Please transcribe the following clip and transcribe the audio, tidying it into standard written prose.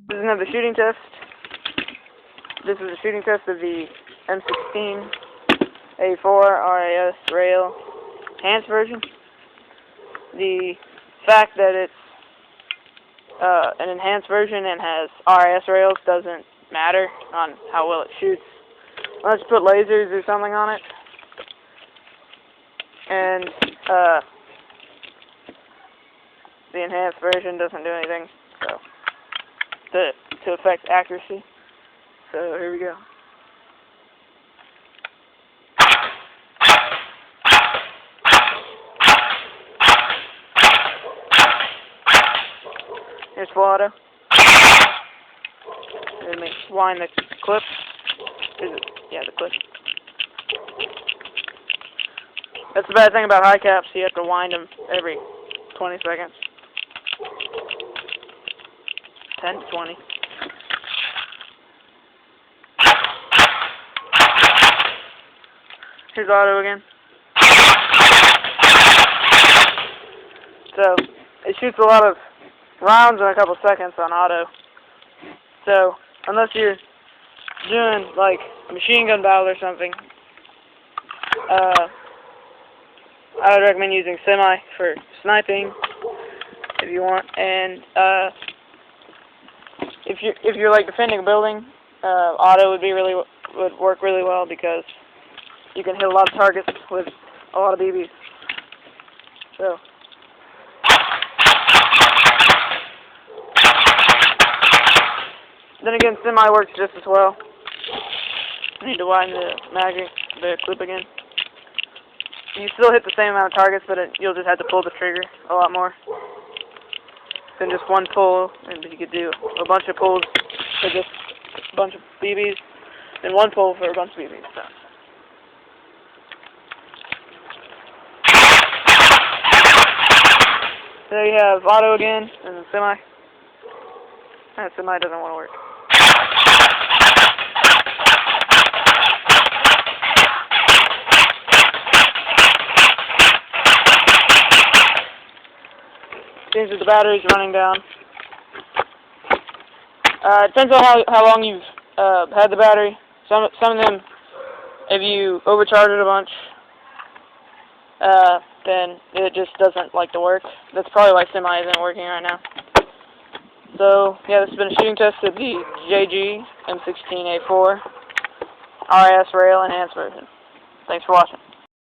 This is another shooting test. This is a shooting test of the M16A4 RIS rail enhanced version. The fact that it's an enhanced version and has RIS rails doesn't matter on how well it shoots. Unless you put lasers or something on it. And the enhanced version doesn't do anything to affect accuracy. So here we go. Here's full auto. Let me wind the clip. Yeah, the clip. That's the bad thing about high caps. You have to wind them every 20 seconds. 10 to 20. Here's auto again. So, it shoots a lot of rounds in a couple seconds on auto. So, unless you're doing like a machine gun battle or something, I would recommend using semi for sniping if you want. And if you're like defending a building, auto would work really well because you can hit a lot of targets with a lot of BBs. So. Then again, semi works just as well. I need to wind the clip again. You still hit the same amount of targets, but you'll just have to pull the trigger a lot more than just one pull. And you could do a bunch of pulls for just a bunch of BBs, and one pull for a bunch of BBs. So. There you have auto again, and then semi. Semi doesn't want to work. Seems that the battery's running down. It depends on how long you've had the battery. Some of them, if you overcharge it a bunch, then it just doesn't like to work. That's probably why semi isn't working right now. So, yeah, this has been a shooting test of the JG M16A4 RIS rail enhanced version. Thanks for watching.